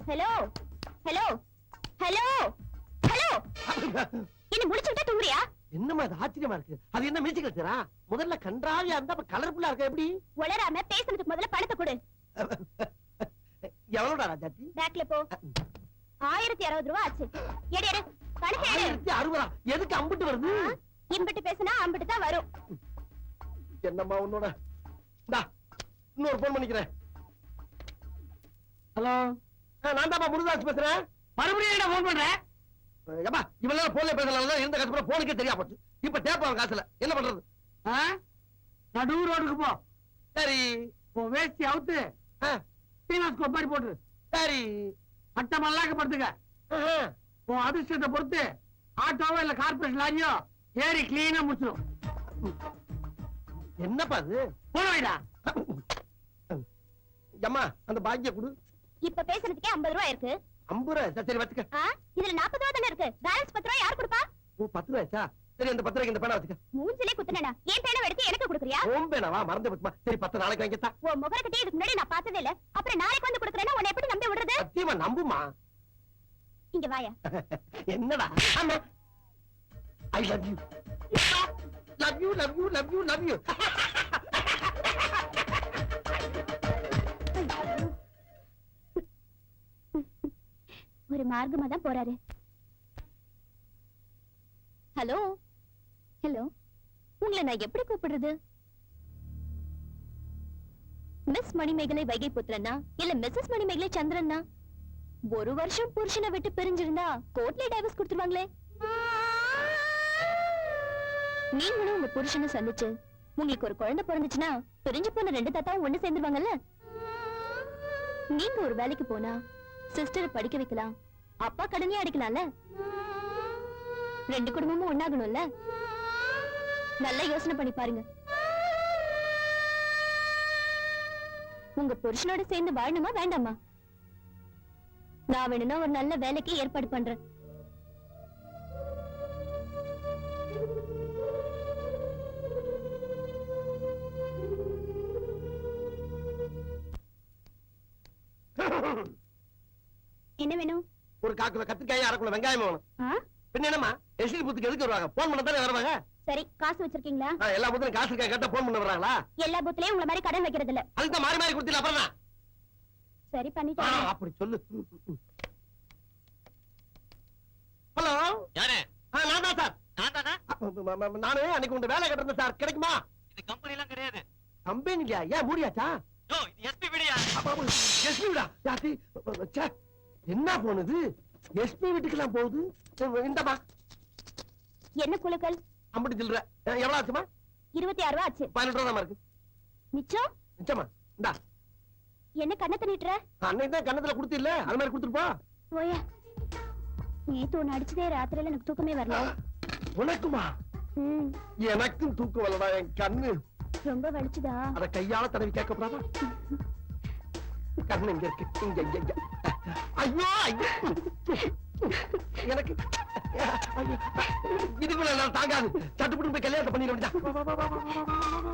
Hello hello hello hello என்ன முடிச்சுட்டே தூங்குறியா? என்னமா அது ஆச்சரியமா இருக்கு. அது என்ன மியூசிக்கல் சேரா? முதல்ல கன்றாவியா இருந்தா அப்ப கலர்ஃபுல்லா இருக்க எப்படி? உளராம பேசுறதுக்கு முதல்ல பணத்தை கொடு. எவ்வளவுடா ராஜாத்தி? பேக்ல போ. 1060 ரூபாய் ஆச்சு. எடு எடு. பணத்தை எடு. 1060. எதுக்கு அம்பிட்டு வருது? இம்பிட்டு பேசினா அம்பிட்டு தான் வரும். என்னம்மா உன்னோட? டா இன்னொரு போன் பண்ணிக்கிறேன். ஹலோ, நான் தான் முருதாஸ் பேசுறேன். மறுபடியும் என்ன போன் பண்றேன்? ஏப்பா இவெல்லாம் போன்ல பேசலாம் இருந்த கஷ்டப்பட போனுக்கே தெரியா போச்சு. இப்ப தேப்பான் காசுல என்ன பண்றது? நடு ரோடுக்கு போ. சரி வேஷ்டி அவுத்து டீனாஸ்கோ மாதிரி போட்டு சரி அட்டை மல்லாக்க படுத்துக்க. உன் அதிர்ஷ்டத்தை பொறுத்து ஆட்டோவோ இல்ல கார்பரேஷன் லாரியோ ஏறி கிளீனா முடிச்சிடும். என்னப்பா அது? போன வைடா. அம்மா அந்த பாக்கிய குடு. இப்ப பேசுறதுக்கே 50 ரூபாய் இருக்கு. 50 ரூபாய் சரி வச்சுக்க. இதுல 40 ரூபாய் தானே இருக்கு. பேலன்ஸ் 10 ரூபாய் யார் கொடுப்பா? ஓ 10 ரூபாயா? சரி அந்த 10 ரூபாய்க்கு இந்த பேனா வச்சுக்க. மூஞ்சிலே குத்துனேனா? ஏன் பேனா எடுத்து எனக்கு கொடுக்குறியா? ஓம் பேனாவா? மறந்து போச்சுமா. சரி 10 நாளைக்கு வாங்கிட்டா. ஓ முகரக்கட்டி இதுக்கு முன்னாடி நான் பார்த்ததே இல்ல. அப்புறம் நாளைக்கு வந்து கொடுக்கறேன்னா உன்னை எப்படி நம்பி விடுறது? சத்தியமா நம்புமா. இங்க வாயா. என்னடா? ஆமா I love you. Love you love you love you love you. ஒரு மார்க்கமா தான் போறாரு. ஹலோ ஹலோ, உங்களை நான் எப்படி கூப்பிடுறது? மிஸ் மணிமேகலை வைகை புத்திரனா இல்ல மிஸ்ஸஸ் மணிமேகலை சந்திரனா? ஒரு வருஷம் புருஷனை விட்டு பிரிஞ்சிருந்தா கோர்ட்ல டைவர்ஸ் கொடுத்துருவாங்களே. நீங்களும் உங்க புருஷனை சந்திச்சு உங்களுக்கு ஒரு குழந்தை பிறந்துச்சுன்னா பிரிஞ்சு போன 2 தாத்தாவும் ஒண்ணு சேர்ந்துருவாங்கல்ல. நீங்க ஒரு வேலைக்கு போனா சிஸ்டரை படிக்க வைக்கலாம், அப்பா கடனே அடிக்கலாம்ல. 2 குடும்பமும் ஒண்ணாகணும்ல. நல்லா யோசனை பண்ணி பாருங்க. உங்க புருஷனோட சேர்ந்து வாழணுமா வேண்டாமா? நான் வேணும்னா ஒரு நல்ல வேலைக்கு ஏற்பாடு பண்றேன். என்ன வேணும்? ஒரு காக்குல கத்திரிக்காய், அரைக்குள்ள வெங்காயம் வேணும். பின்ன என்னமா எஸ்டி பூத்துக்கு எதுக்கு வருவாங்க? போன் பண்ண தானே வருவாங்க. சரி, காசு வச்சிருக்கீங்களா? எல்லா பூத்துலயும் காசு இருக்கா கேட்டா போன் பண்ண வர்றாங்களா? எல்லா பூத்துலயும் உங்களை மாதிரி கடன் வைக்கிறது இல்ல. அதுக்கு தான் மாறி மாறி கொடுத்தீங்க. அப்புறம் சரி பண்ணிட்டேன். அப்படி சொல்லு. ஹலோ யாரு? நான் தான் சார். நான் தானே? நானு அன்னைக்கு உங்க வேலை கட்டுறேன் சார். கிடைக்குமா? இது கம்பெனி எல்லாம் கிடையாது. கம்பெனி இல்லையா? ஏன் மூடியாச்சா? யோ இது எஸ்பி வீடியா? எஸ்பி வீடா? யாத்தி என்ன போனது? எஸ்பி வீட்டுக்கெல்லாம் போகுது. இந்தமா என்ன குலுக்கல்? அம்படி சில்ற எவ்வளவு ஆச்சுமா? 26 ரூபாய் ஆச்சு. 12 ரூபா தான் இருக்கு. மிச்சம் நிச்சயமா இந்தா. என்ன கண்ணத்தை நீட்டுற? அன்னைக்கு தான் கண்ணத்துல கொடுத்தில்ல, அது மாதிரி கொடுத்துட்டு போ. போயா. நேத்து ஒன்னு அடிச்சதே ராத்திரில எனக்கு தூக்கமே வரல. உனக்குமா? எனக்கும் தூக்கம் வரலடா. என் கண்ணு ரொம்ப வலிச்சுதா? அத கையால தடவி கேட்கப்படாதா? கண்ணு இங்க இருக்கு. இங்க இங்க. ஐயோ ஐயோ எனக்கு இதுக்குள்ள நான் தாங்காது. சட்டுப்பட்டு போய் கல்யாணத்தை பண்ணிட வேண்டியதா.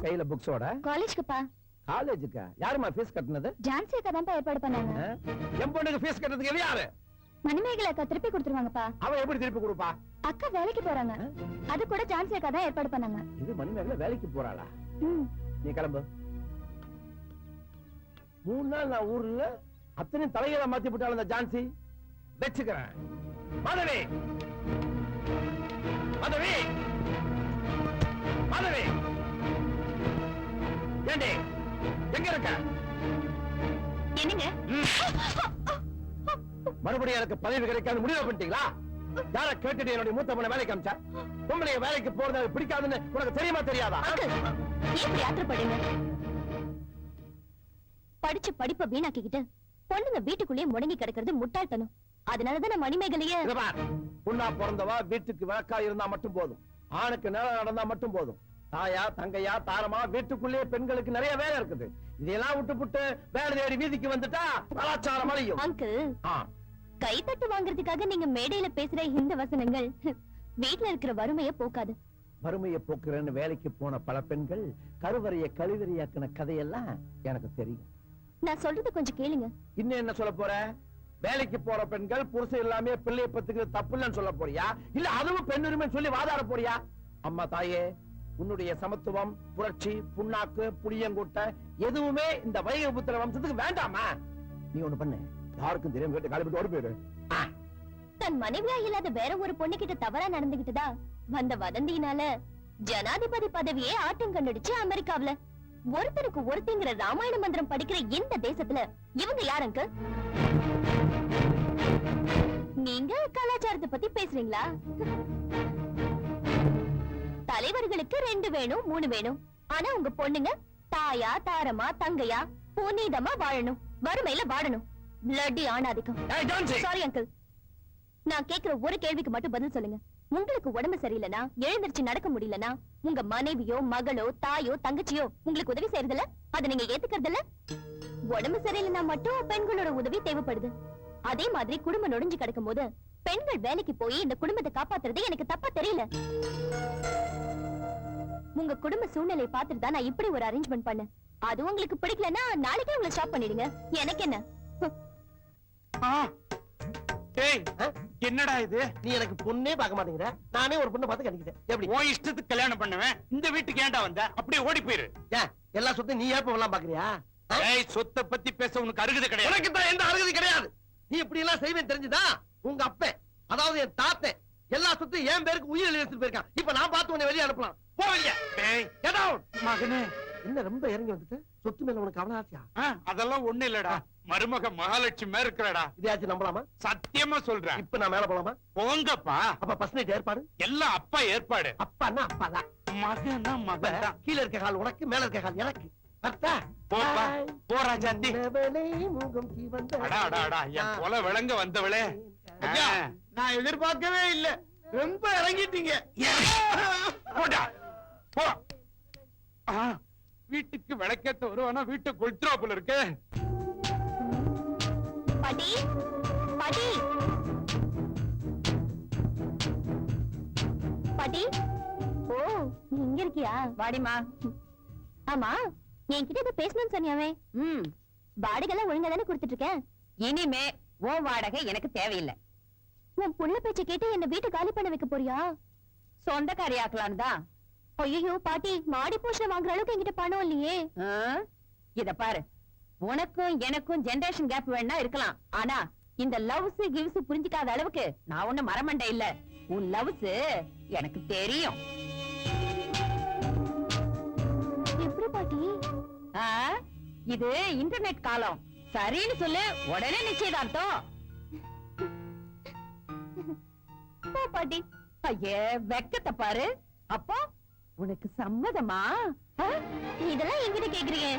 கையில புக்ஸோட காலேஜ்க்குப்பா. காலேஜுக்கா? யாருமா ஃபீஸ் கட்டினது? ஜான்சி அக்கா தான் ஏற்பாடு பண்ணாங்க. என் பொண்ணுக்கு ஃபீஸ் கட்டுறதுக்கு யாரு? மணிமேகலை அக்கா திருப்பி கொடுத்துருவாங்கப்பா. அவ எப்படி திருப்பி கொடுப்பா? அக்கா வேலைக்கு போறாங்க. அது கூட ஜான்சி அக்கா தான் ஏற்பாடு பண்ணாங்க. இது மணிமேகலை வேலைக்கு போறாளா? நீ கிளம்பு. 3 நாள் நான் ஊர்ல அத்தனை தலைகளை மாத்தி போட்டாள் அந்த ஜான்சி. வச்சுக்கிறேன். மாதவி மாதவி மாதவி, ஏண்டி எங்க இருக்க? என்னங்க? மறுபடியும் எனக்கு பதவி கிடைக்காது முடிவு பண்ணிட்டீங்களா? யார கேட்டுட்டு என்னுடைய மூத்த பொண்ணை வேலைக்கு அமிச்சா? பொம்பளைய வேலைக்கு போறது பிடிக்காதுன்னு உனக்கு தெரியுமா தெரியாதா? எப்படி ஆத்திரப்படுங்க? படிச்சு படிப்பை வீணாக்கிக்கிட்டு பொண்ணுங்க வீட்டுக்குள்ளேயே முடங்கி கிடக்கிறது முட்டாள்தனம். அதனாலதான் மணிமேகலையே பொண்ணா பிறந்தவா வீட்டுக்கு விளக்கா இருந்தா மட்டும் போதும். ஆணுக்கு நேரம் நடந்தா மட்டும் போதும். தாயா தங்கையா தாரமா வீட்டுக்குள்ளேயே பெண்களுக்கு நிறைய வேலை இருக்குது. இதெல்லாம் விட்டு வேலை தேடி வீதிக்கு வந்துட்டா கலாச்சாரம் அழியும். அங்கிள், கைத்தட்டு வாங்குறதுக்காக நீங்க மேடையில பேசுற இந்த வசனங்கள் வீட்டுல இருக்கிற வறுமையை போக்காது. வறுமையை போக்குறேன்னு வேலைக்கு போன பல பெண்கள் கருவறைய கழிவறையாக்கின கதையெல்லாம் எனக்கு தெரியும். நான் சொல்றது கொஞ்சம் கேளுங்க. இன்னும் என்ன சொல்ல போற? வேலைக்கு போற பெண்கள் புருஷன் இல்லாம பிள்ளைய பத்துக்கிறது தப்பு இல்லைன்னு சொல்ல போறியா இல்ல அதுவும் பெண்ணுரிமை சொல்லி வாதாட போறியா? அம்மா தாயே, உன்னுடைய சமத்துவம், புரட்சி, புண்ணாக்கு, புளியங்கூட்ட எதுவுமே இந்த வைகபுத்திர வம்சத்துக்கு வேண்டாமா? நீ ஒண்ணு பண்ணு, யாருக்கும் தெரியாம கேட்டு காலிப்பட்டு ஓடி போயிரு. தன் மனைவியா இல்லாத வேற ஒரு பொண்ணு கிட்ட தவறா நடந்துகிட்டுதா வந்த வதந்தியினால ஜனாதிபதி பதவியே ஆட்டம் கண்டுடுச்சு அமெரிக்காவுல. ஒருத்தருக்கு ஒருத்திங்கிற ராமாயண மந்திரம் படிக்கிற இந்த தேசத்துல இவங்க யாருங்க? நீங்க கலாச்சாரத்தை பத்தி பேசுறீங்களா? தலைவர்களுக்கு 2 வேணும் 3 வேணும். ஆனா உங்க பொண்ணுங்க தாயா தாரமா தங்கையா புனிதமா வாழணும், வறுமையில வாடணும். பிளட்டி ஆணாதிக்கம். சாரி அங்கிள், நான் கேக்குற ஒரு கேள்விக்கு மட்டும் பதில் சொல்லுங்க. உங்களுக்கு உடம்பு சரியில்லைனா, எழுந்திருச்சு நடக்க முடியலனா, உங்க மனைவியோ மகளோ தாயோ தங்கச்சியோ உங்களுக்கு உதவி செய்யறதில்ல? அதை நீங்க ஏத்துக்கறதில்ல? உடம்பு சரியில்லைனா மட்டும் பெண்களோட உதவி தேவைப்படுது. அதே மாதிரி குடும்பம் நொடிஞ்சு கிடக்கும் போது பெண்கள் வேலைக்கு போய் இந்த குடும்பத்தை காப்பாத்துறது எனக்கு தப்பா தெரியல. உங்க குடும்ப சூழ்நிலையை பார்த்துட்டு தான் நான் இப்படி ஒரு அரேஞ்ச்மெண்ட் பண்ணேன். அது உங்களுக்கு பிடிக்கலன்னா நாளைக்கே உங்களை ஸ்டாப் பண்ணிடுங்க. எனக்கு என்ன? டேய், என்னடா இது? நீ எனக்கு பொண்ணே பார்க்க மாட்டேங்கிற, நானே ஒரு பொண்ணை பார்த்து கட்டிக்கிட்டேன். எப்படி உன் இஷ்டத்துக்கு கல்யாணம் பண்ணுவேன். இந்த வீட்டுக்கு ஏன்டா வந்த? அப்படியே ஓடி போயிரு. ஏன் எல்லா சொத்தையும் நீ ஏப்ப எல்லாம் பாக்குறியா? ஏய், சொத்தை பத்தி பேச உனக்கு அருகதை கிடையாது. எனக்கு தான் எந்த அருகதை கிடையாது. நீ இப்படி எல்லாம் செய்வேன் தெரிஞ்சுதா உங்க அப்பன், அதாவது என் தாத்தன் எல்லா சொத்தையும் என் பேருக்கு உயிர் எழுதி வச்சுட்டு போயிருக்கான். இப்ப நான் பார்த்து உன்னை வெளியே அனுப்பலாம். போவீங்க. டேய், Get out. மகனே, என்ன ரொம்ப இறங்கி வந்துட்டு சொத்து மேல உனக்கு அவ்வளவு ஆசையா? அதெல்லாம் ஒண்ணு இல்லடா. மருமக மகாலட்சுமி இருக்கிறடா. இதையாச்சும் நம்பலாமா? சத்தியமா சொல்றேன். இப்ப நான் மேல போலாமா? போங்கப்பா. அப்ப ஃபர்ஸ்ட் நைட் ஏற்பாடு எல்லாம் அப்பா ஏற்பாடு. அப்பான்னா அப்பாதான், மகனா மகன் தான். கீழ இருக்க கால் உனக்கு, மேல இருக்க கால் எனக்கு. கரெக்டா? போப்பா, போ ராஜாத்தி. நிலவலை முகம் சிவந்த அடா அடா அடா, என் கொலை விளங்க வந்தவளே. ஐயா, நான் எதிர்பார்க்கவே இல்ல, ரொம்ப இறங்கிட்டீங்க. போடா, போ. வீட்டுக்கு விளக்கேத்த வருவானா வீட்டை கொளுத்துறாப்புல இருக்கு. பாட்டி, பாட்டி, பாட்டி. ஓ, நீ இங்க இருக்கியா? வாடிமா. ஆமா, என்கிட்ட ஏதோ பேசணும்னு சொன்னியாவே. வாடகைலாம் ஒழுங்கா தானே கொடுத்துட்டு இருக்கேன். இனிமே ஓ வாடகை எனக்கு தேவையில்லை. உன் புள்ள பேச்ச கேட்டு என்ன வீட்டை காலி பண்ண வைக்க போறியா? சொந்தக்காரி ஆக்கலான்னு தான். ஐயோ பாட்டி, மாடி போஷன் வாங்குற அளவுக்கு என்கிட்ட பணம் இல்லையே. இத பாரு, உனக்கும் எனக்கும் ஜெனரேஷன் கேப் வேணா இருக்கலாம். ஆனா இந்த லவ்ஸ் கிவ்ஸ் புரிஞ்சுக்காத அளவுக்கு நான் ஒண்ணு மரமண்டை இல்ல. உன் லவ்ஸ் எனக்கு தெரியும். எப்படி பாட்டி? இது இன்டர்நெட் காலம். சரின்னு சொல்லு, உடனே நிச்சயதார்த்தம். போ பாட்டி. ஐயே, வெக்கத்தை பாரு. அப்போ உனக்கு சம்மதமா? இதெல்லாம் என்கிட்ட கேக்குறீங்க?